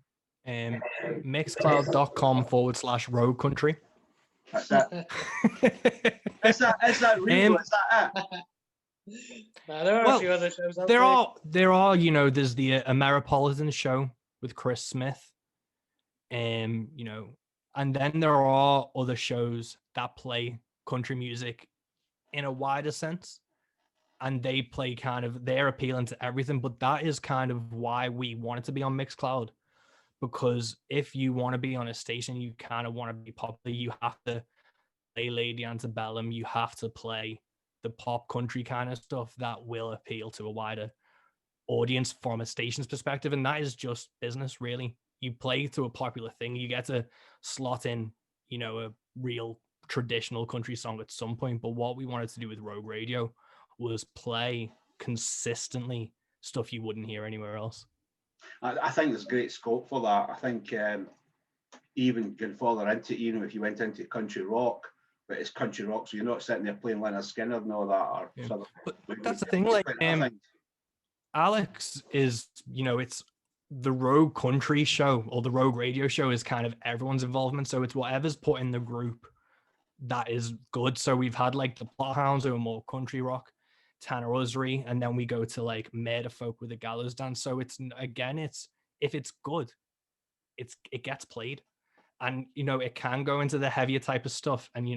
Mixcloud.com/rogue country. That's it. Is that real? Is that it? There are a few other shows out there are, you know, there's the Ameripolitan show with Chris Smith. You know, and then there are other shows that play country music in a wider sense. And they play they're appealing to everything, but that is kind of why we wanted to be on Mixcloud. Because if you want to be on a station, you kind of want to be popular, you have to play Lady Antebellum, you have to play the pop country kind of stuff that will appeal to a wider audience from a station's perspective. And that is just business, really. You play to a popular thing, you get to slot in, you know, a real traditional country song at some point. But what we wanted to do with Rogue Radio was play consistently stuff you wouldn't hear anywhere else. I think there's great scope for that. I think even going further into, you know, if you went into country rock, but it's country rock, so you're not sitting there playing Leonard Skinner and all that. But that's the thing, like, Alex is, you know, it's the Rogue Country show or the Rogue Radio show is kind of everyone's involvement. So it's whatever's put in the group that is good. So we've had like the Plothounds who are more country rock. Tanner Usry, and then we go to like Murder Folk with the Gallows Dance. So it's again, it's if it's good, it gets played, and it can go into the heavier type of stuff. And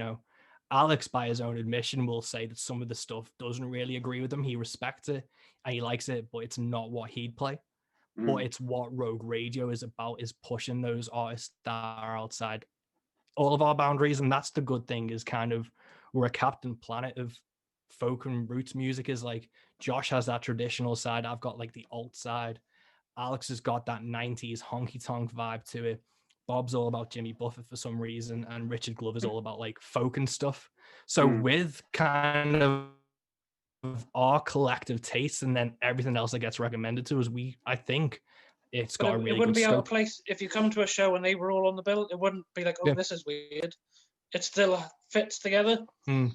Alex, by his own admission, will say that some of the stuff doesn't really agree with him. He respects it and he likes it, but it's not what he'd play. But it's what Rogue Radio is about, is pushing those artists that are outside all of our boundaries. And that's the good thing, is kind of we're a Captain Planet of folk and roots music. Is like Josh has that traditional side, I've got like the alt side, Alex has got that 90s honky tonk vibe to it, Bob's all about Jimmy Buffett for some reason, and Richard Glover's all about like folk and stuff. So with kind of our collective tastes and then everything else that gets recommended to us, I think it's got a really it wouldn't good be out of scope. place if you come to a show and they were all on the bill. It wouldn't be like, oh, this is weird. It still fits together. Mm.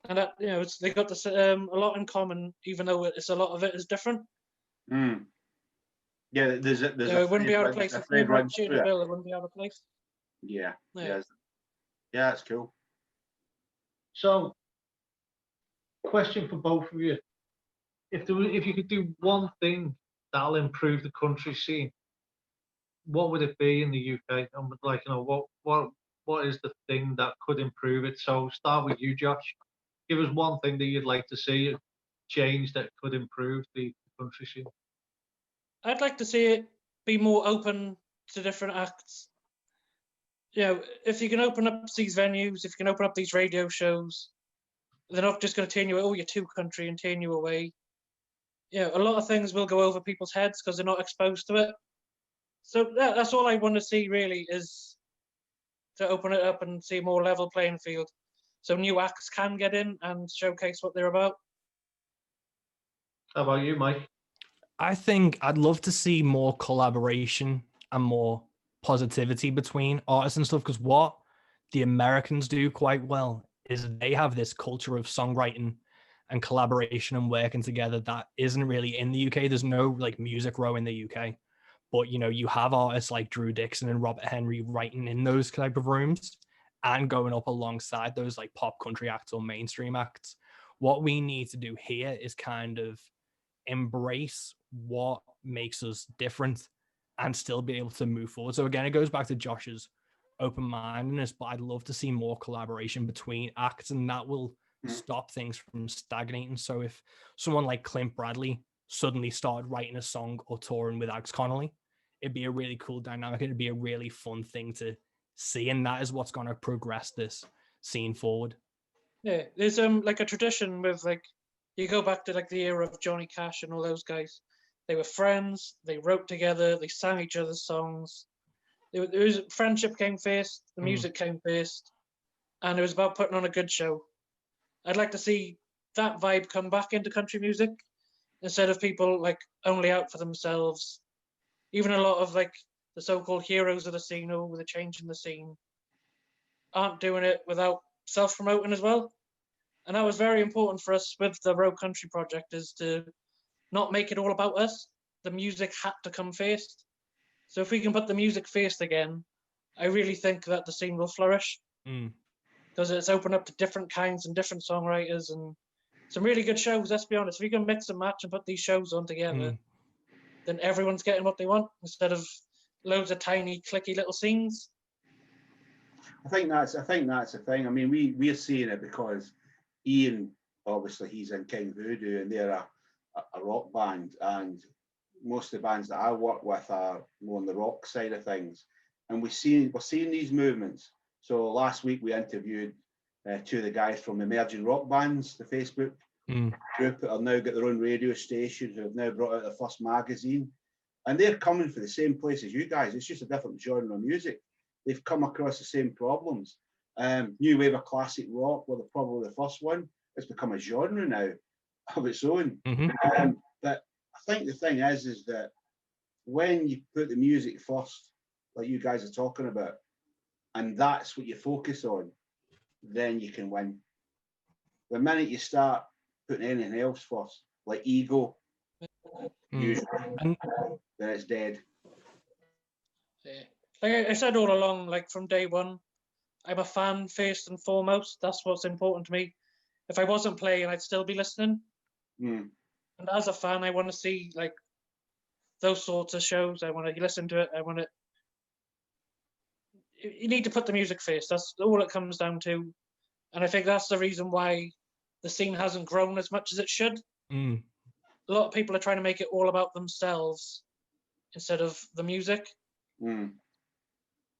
And that, they got this a lot in common, even though it's a lot of it is different. Yeah, there's it wouldn't be out of place if they were shooting a bill. It wouldn't be out of place. Yeah, it's cool. So, question for both of you: if you could do one thing that'll improve the country scene, what would it be in the UK? And like, what is the thing that could improve it? So, start with you, Josh. Give us one thing that you'd like to see change that could improve the country scene. I'd like to see it be more open to different acts. If you can open up these venues, if you can open up these radio shows, they're not just going to turn you, oh, you're too country, and turn you away. A lot of things will go over people's heads because they're not exposed to it. So that's all I want to see, really, is to open it up and see a more level playing field, so new acts can get in and showcase what they're about. How about you, Mike? I think I'd love to see more collaboration and more positivity between artists and stuff, because what the Americans do quite well is they have this culture of songwriting and collaboration and working together that isn't really in the UK. There's no like Music Row in the UK, but you have artists like Drew Dixon and Robert Henry writing in those type of rooms and going up alongside those like pop country acts or mainstream acts. What we need to do here is kind of embrace what makes us different and still be able to move forward. So again, it goes back to Josh's open-mindedness, but I'd love to see more collaboration between acts, and that will stop things from stagnating. So if someone like Clint Bradley suddenly started writing a song or touring with Alex Connolly, it'd be a really cool dynamic. It'd be a really fun thing to see, and that is what's going to progress this scene forward. Yeah, there's like a tradition with like, you go back to like the era of Johnny Cash and all those guys. They were friends. They wrote together. They sang each other's songs. There was friendship came first. The music came first, and it was about putting on a good show. I'd like to see that vibe come back into country music instead of people like only out for themselves. Even a lot of like the so-called heroes of the scene or the change in the scene aren't doing it without self-promoting as well. And that was very important for us with the Rogue Country project, is to not make it all about us. The music had to come first. So if we can put the music first again, I really think that the scene will flourish. Because it's opened up to different kinds and different songwriters and some really good shows, let's be honest. If we can mix and match and put these shows on together, then everyone's getting what they want instead of loads of tiny, clicky little scenes. I think that's the thing. I mean, we're seeing it because Ian, obviously, he's in King Voodoo, and they're a rock band, and most of the bands that I work with are more on the rock side of things, and we're seeing these movements. So last week we interviewed two of the guys from Emerging Rock Bands, the Facebook group, that have now got their own radio station, who have now brought out their first magazine, and they're coming for the same place as you guys. It's just a different genre of music. They've come across the same problems. New wave of classic rock were probably the first one. It's become a genre now of its own. But I think the thing is that when you put the music first, like you guys are talking about, and that's what you focus on, then you can win. The minute you start putting anything else first, like ego, usually, then it's dead. Yeah. Like I said all along, like from day one, I'm a fan first and foremost. That's what's important to me. if I wasn't playing, I'd still be listening. Mm. And as a fan, I want to see like those sorts of shows. I want to listen to it. I want to. You need to put the music first. That's all it comes down to. And I think that's the reason why the scene hasn't grown as much as it should. Mm. A lot of people are trying to make it all about themselves instead of the music. Mm.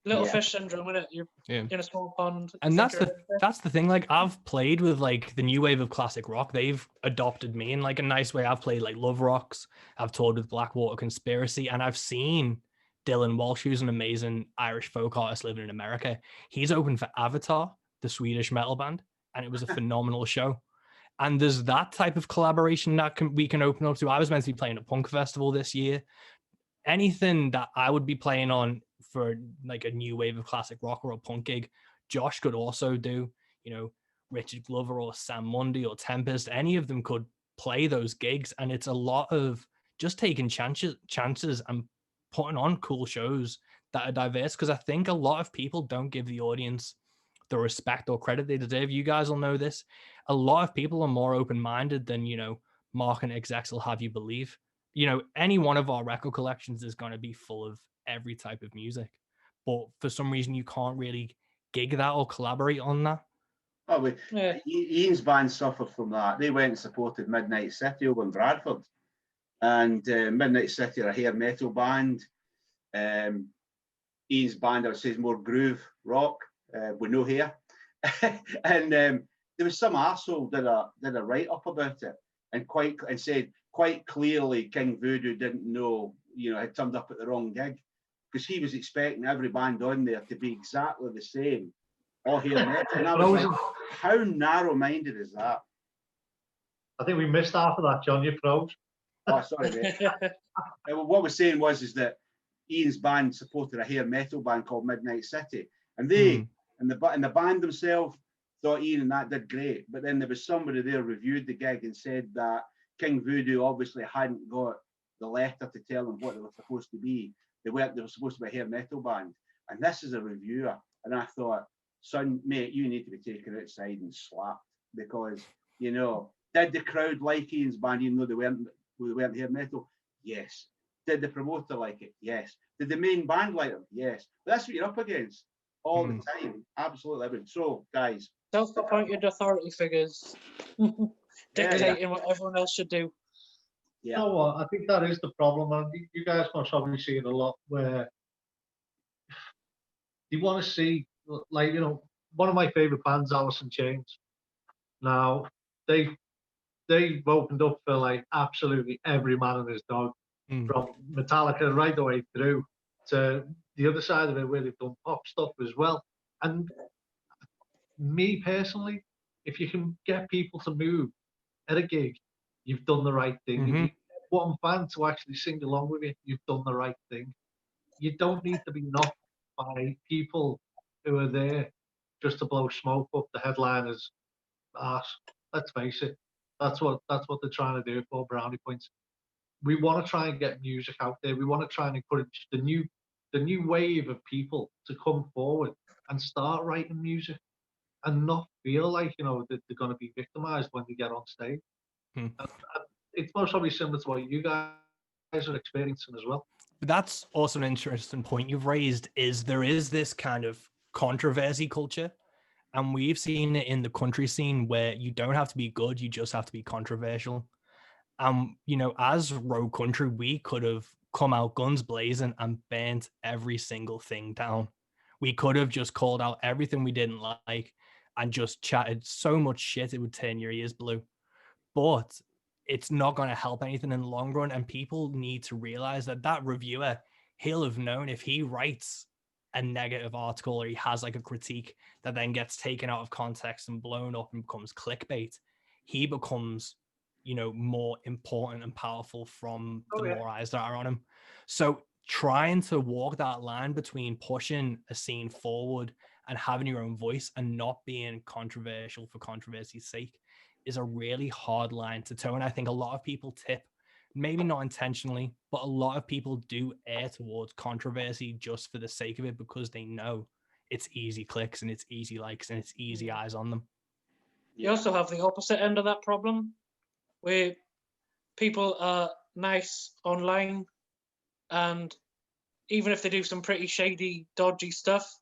Little Yeah. fish syndrome, innit? You're Yeah. in a small pond. you And think that's you're a the big fish. that's the thing. Like, I've played with like the new wave of classic rock. They've adopted me in like a nice way. I've played like Love Rocks. I've toured with Blackwater Conspiracy, and I've seen Dylan Walsh, who's an amazing Irish folk artist living in America. He's opened for Avatar, the Swedish metal band, and it was a phenomenal show. And there's that type of collaboration that we can open up to. I was meant to be playing at Punk Festival this year. Anything that I would be playing on for like a new wave of classic rock or a punk gig, Josh could also do. You know, Richard Glover or Sam Mundy or Tempest, any of them could play those gigs. And it's a lot of just taking chances and putting on cool shows that are diverse. Because I think a lot of people don't give the audience the respect or credit they deserve. You guys will know this. A lot of people are more open-minded than, you know, market execs will have you believe. You know, any one of our record collections is going to be full of every type of music, but for some reason you can't really gig that or collaborate on that. Oh, Yeah. Ian's band suffered from that. They went and supported Midnight City over in Bradford, and Midnight City are a hair metal band. Ian's band, I would say, is more groove rock with no hair. And there was some arsehole did a write up about it, and said quite clearly King Voodoo didn't know, you know, had turned up at the wrong gig, because he was expecting every band on there to be exactly the same, all hair metal. And I was like, how narrow-minded is that? I think we missed half of that, John. You froze. Oh, sorry, mate. What we're saying is that Ian's band supported a hair metal band called Midnight City, and they and the band themselves thought Ian and that did great. But then there was somebody there reviewed the gig and said that King Voodoo obviously hadn't got the letter to tell them what they were supposed to be. They were supposed to be a hair metal band, and this is a reviewer. And I thought, son, mate, you need to be taken outside and slapped, because, you know, did the crowd like Ian's band even though they weren't hair metal? Yes. Did the promoter like it? Yes. Did the main band like them? Yes. But that's what you're up against all the time. Absolutely everything. So, guys, Self-appointed authority figures dictating what everyone else should do. Yeah. You know what? I think that is the problem, and you guys must probably see it a lot, where you want to see, like, you know, one of my favorite bands, Alice in Chains. Now, they've opened up for like absolutely every man and his dog, from Metallica right the way through to the other side of it, where they've done pop stuff as well. And me personally, if you can get people to move at a gig, you've done the right thing. If you get one fan to actually sing along with you, you've done the right thing. You don't need to be knocked by people who are there just to blow smoke up the headliner's arse. Let's face it, that's what they're trying to do for brownie points. We want to try and get music out there. We want to try and encourage the new wave of people to come forward and start writing music, and not feel like, you know, that they're going to be victimized when they get on stage. And it's most probably similar to what you guys are experiencing as well. That's also an interesting point you've raised, is there is this kind of controversy culture, and we've seen it in the country scene where you don't have to be good, you just have to be controversial. You know, as Rogue Country, we could have come out guns blazing and burnt every single thing down. We could have just called out everything we didn't like and just chatted so much shit it would turn your ears blue. But it's not going to help anything in the long run. And people need to realize that reviewer, he'll have known if he writes a negative article or he has like a critique that then gets taken out of context and blown up and becomes clickbait, he becomes, you know, more important and powerful from the more eyes that are on him. So trying to walk that line between pushing a scene forward and having your own voice and not being controversial for controversy's sake is a really hard line to toe. And I think a lot of people tip, maybe not intentionally, but a lot of people do err towards controversy just for the sake of it, because they know it's easy clicks and it's easy likes and it's easy eyes on them. You also have the opposite end of that problem, where people are nice online, and even if they do some pretty shady, dodgy stuff,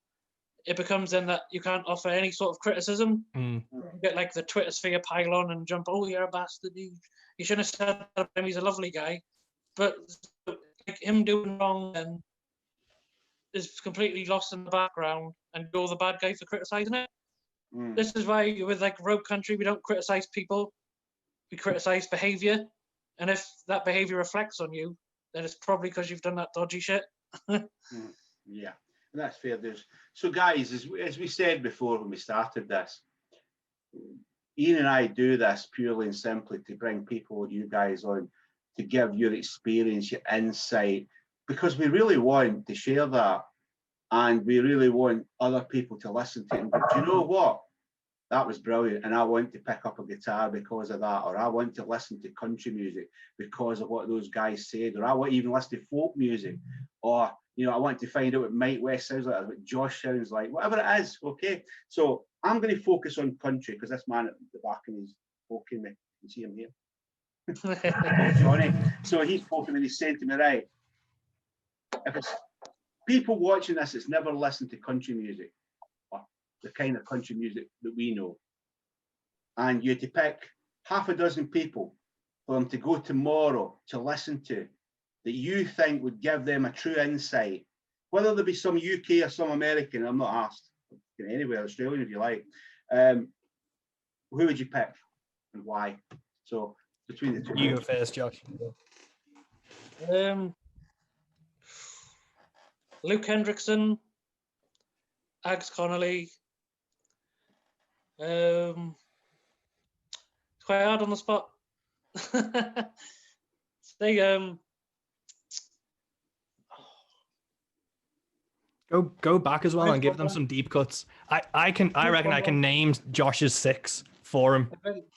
it becomes then that you can't offer any sort of criticism. Mm. You get like the Twitter sphere pile on and jump, oh, you're a bastard. You shouldn't have said that. He's a lovely guy. But like, him doing wrong and is completely lost in the background, and you're the bad guy for criticizing it. This is why with like Rogue Country, we don't criticize people, we criticize behavior. And if that behavior reflects on you, then it's probably because you've done that dodgy shit. Yeah, and that's fair. So guys, as we said before when we started this, Ian and I do this purely and simply to bring people, you guys on, to give your experience, your insight, because we really want to share that, and we really want other people to listen to it. But do you know what? That was brilliant, and I want to pick up a guitar because of that, or I want to listen to country music because of what those guys said, or I want to even listen to folk music, or I want to find out what Mike West sounds like, what Josh sounds like, whatever it is. Okay, so I'm going to focus on country because this man at the back and he's poking me. You can see him here, Johnny. So he's poking me. He's saying to me, right, if it's people watching this that's never listened to country music, the kind of country music that we know, and you had to pick half a dozen people for them to go tomorrow to listen to that you think would give them a true insight, whether there be some UK or some American, I'm not asked, anywhere, Australian if you like, who would you pick and why? So between the two. You go first, Josh. Luke Hendrickson, Ags Connolly. It's quite hard on the spot. They go back as well and give them some deep cuts. I reckon I can name Josh's 6 for him.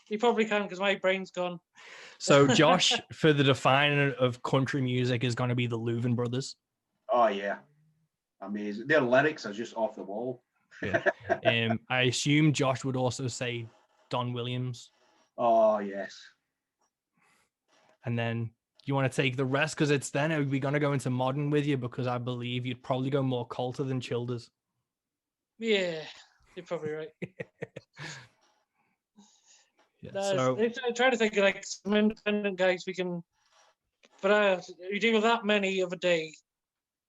You probably can because my brain's gone. So Josh, for the defining of country music, is going to be the Louvin Brothers. Oh yeah, amazing. Their lyrics are just off the wall. Yeah. I assume Josh would also say Don Williams. Oh yes. And then you want to take the rest because it's then are we going to go into modern with you, because I believe you'd probably go more Coulter than Childers. Yeah, you're probably right. Yeah, so I'm trying to think of like some independent guys we can, but you deal with that many of a day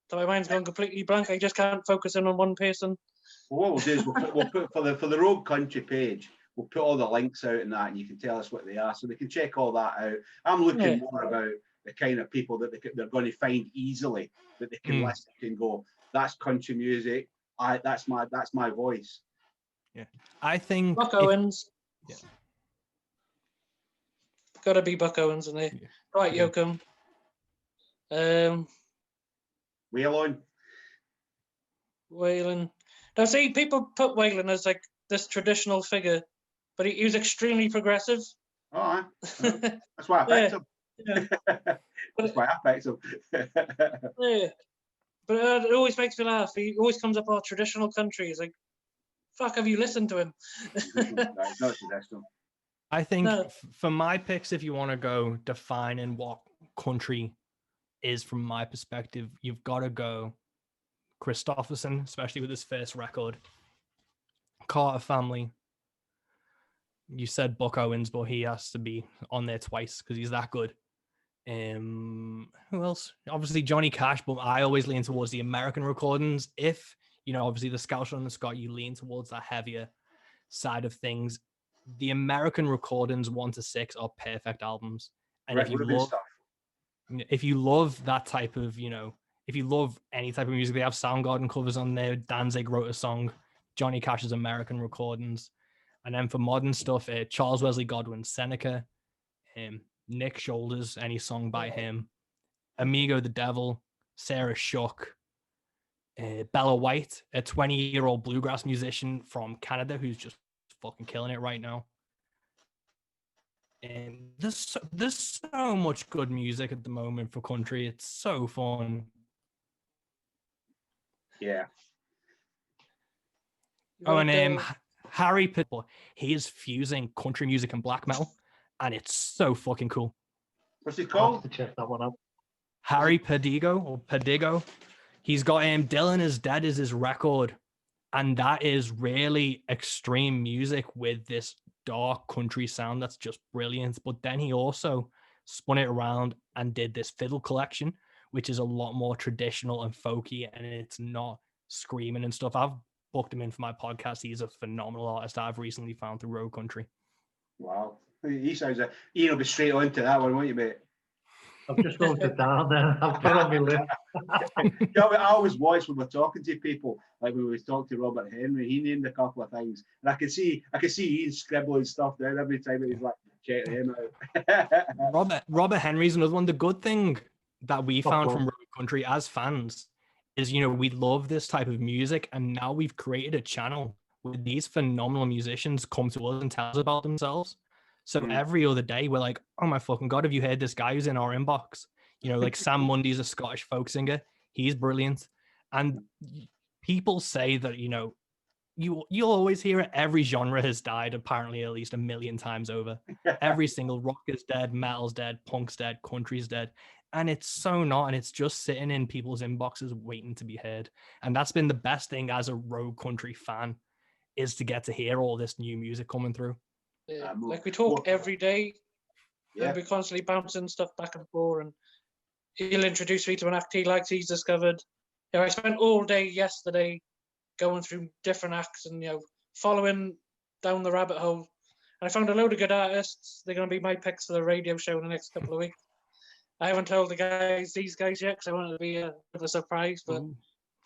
that my mind's gone completely blank. I just can't focus in on one person. Well, what we'll do is we'll put for the Rogue Country page, we'll put all the links out in that, and you can tell us what they are, so they can check all that out. I'm looking more about the kind of people that they're going to find easily, that they can listen to and go, that's country music. That's my voice. Yeah, I think Buck Owens. Yeah. Gotta be Buck Owens in there. Yeah. Right, Yoakum. Waylon. Now, see, people put Waylon as like this traditional figure, but he was extremely progressive. Oh, that's why I picked him. Yeah. That's why I picked him. Yeah, but it always makes me laugh. He always comes up our traditional country. He's like, "Fuck, have you listened to him?" No, it's not traditional. I think for my picks, if you want to go defining what country is from my perspective, you've got to go Christopherson, especially with his first record. Carter Family. You said Buck Owens, but he has to be on there twice because he's that good. Who else? Obviously Johnny Cash, but I always lean towards the American recordings. If, obviously the Scouser and the Scot, you lean towards that heavier side of things. The American recordings 1 to 6 are perfect albums. And if you love that type of, if you love any type of music, they have Soundgarden covers on there. Danzig wrote a song, Johnny Cash's American recordings. And then for modern stuff, Charles Wesley Godwin, Seneca, Nick Shoulders, any song by him, Amigo the Devil, Sarah Shook, Bella White, a 20-year-old bluegrass musician from Canada who's just fucking killing it right now. And there's so much good music at the moment for country. It's so fun. Yeah. Oh, and Harry Pitbull, he is fusing country music and black metal, and it's so fucking cool. What's it I'll have called? to check that one out. Harry Pedigo. He's got Dylan Is Dead is his record, and that is really extreme music with this dark country sound that's just brilliant. But then he also spun it around and did this fiddle collection, which is a lot more traditional and folky, and it's not screaming and stuff. I've booked him in for my podcast. He's a phenomenal artist that I've recently found through Road Country. Wow. He sounds like Ian'll be straight on to that one, won't you, mate? I've just wrote it down there. I've put it on my list. Yeah, I always watch when we're talking to people, like when we talked to Robert Henry, he named a couple of things, and I could see Ian scribbling stuff down every time. He's like, check him out. Robert Henry's another one. The good thing that we found course. from Road Country as fans is, we love this type of music, and now we've created a channel where these phenomenal musicians come to us and tell us about themselves. So every other day we're like, oh my fucking God, have you heard this guy who's in our inbox? Like Sam Mundy's a Scottish folk singer. He's brilliant. And people say that, you'll always hear it. Every genre has died apparently at least 1 million times over. Every single rock is dead, metal's dead, punk's dead, country's dead. And it's so not. And it's just sitting in people's inboxes waiting to be heard. And that's been the best thing as a Road Country fan, is to get to hear all this new music coming through. Yeah, like we talk every day, Yeah. and we're constantly bouncing stuff back and forth, and he'll introduce me to an act he likes, he's discovered. I spent all day yesterday going through different acts and following down the rabbit hole, and I found a load of good artists. They're going to be my picks for the radio show in the next couple of weeks. I haven't told these guys yet, because I want it to be a bit of a surprise, but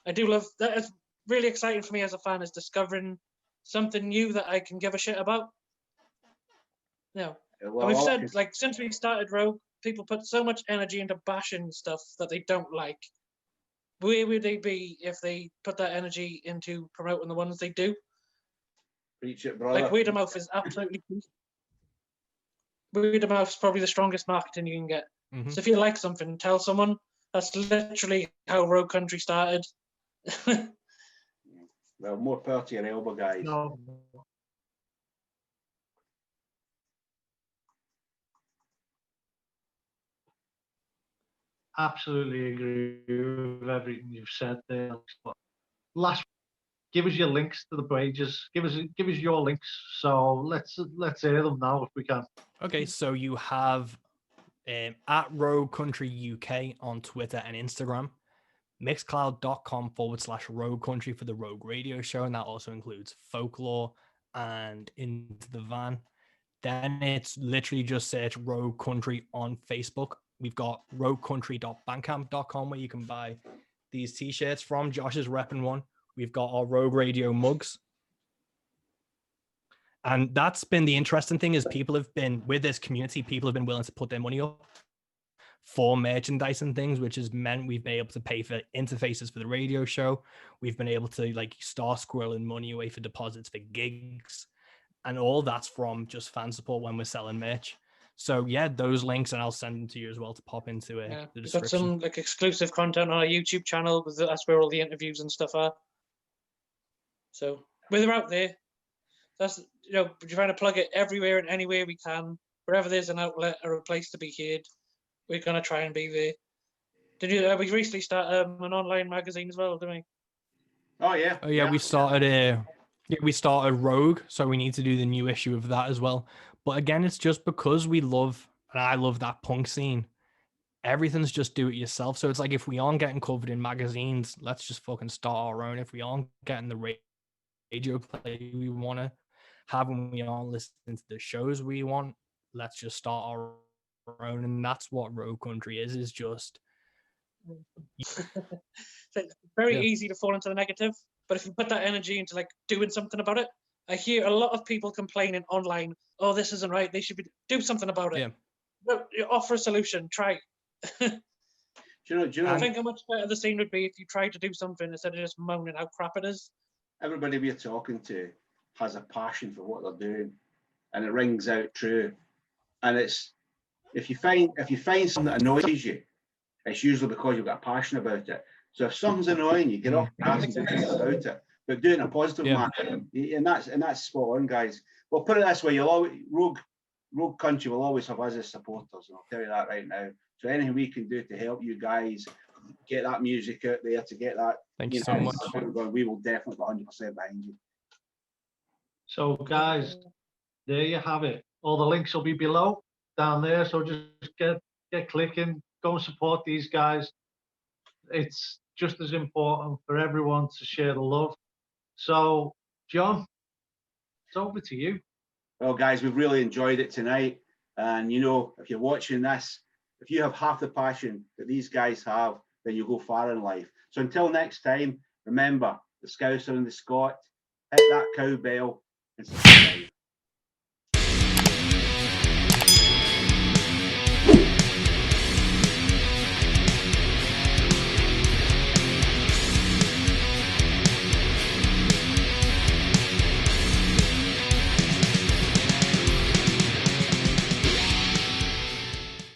I do love that. It's really exciting for me as a fan, is discovering something new that I can give a shit about. And we've said, like, since we started Rogue, people put so much energy into bashing stuff that they don't like. Where would they be if they put that energy into promoting the ones they do? Preach it, brother. Like, Word of Mouth is absolutely key. Word of Mouth is probably the strongest marketing you can get. So if you like something, tell someone. That's literally how Road Country started. Well, more power to your elbow, guys. No. Absolutely agree with everything you've said there. But last, give us your links to the pages. Give us your links. So let's hear them now if we can. Okay, so you have at Rogue Country UK on Twitter and Instagram, mixcloud.com/Rogue Country for the Rogue Radio Show, and that also includes Folklore and Into the Van. Then it's literally just search Rogue Country on Facebook. We've got roguecountry.bandcamp.com where you can buy these t-shirts from. Josh is repping one. We've got our Rogue Radio mugs. And that's been the interesting thing, is people have been, with this community, people have been willing to put their money up for merchandise and things, which has meant we've been able to pay for interfaces for the radio show. We've been able to start squirreling money away for deposits for gigs, and all that's from just fan support when we're selling merch. So yeah, those links, and I'll send them to you as well to pop into the We've description. got some exclusive content on our YouTube channel, because that's where all the interviews and stuff are. So we're out there. That's we're trying to plug it everywhere and anywhere we can. Wherever there's an outlet or a place to be heard, we're gonna try and be there. We recently started an online magazine as well, didn't we? Oh yeah. Oh yeah, we started Rogue, so we need to do the new issue of that as well. But again, it's just because we love, and I love that punk scene. Everything's just do it yourself. So it's like, if we aren't getting covered in magazines, let's just fucking start our own. If we aren't getting the radio play we want to have, when we aren't listening to the shows we want, let's just start our own. And that's what Road Country is just So it's very easy to fall into the negative, but if you put that energy into doing something about it, I hear a lot of people complaining online, oh, this isn't right, they should do something about it. You offer a solution, try. Do you know? I think how much better the scene would be if you tried to do something instead of just moaning how crap it is. Everybody we're talking to has a passion for what they're doing, and it rings out true. And it's, if you find something that annoys you, it's usually because you've got a passion about it. So if something's annoying you, get off your ass and do something about it. but do it in a positive manner. And that's spot on, guys. Well, put it this way, you'll always Rogue Country will always have us as supporters, and I'll tell you that right now. So anything we can do to help you guys get that music out there, to get that, Thank you so much. we will definitely be 100% behind you. So guys, there you have it. All the links will be below down there. So just get clicking, go and support these guys. It's just as important for everyone to share the love. So John, it's over to you. Well, guys, we've really enjoyed it tonight. And, you know, if you're watching this, if you have half the passion that these guys have, then you'll go far in life. So until next time, remember, the Scouser and the Scot, hit that cowbell and subscribe.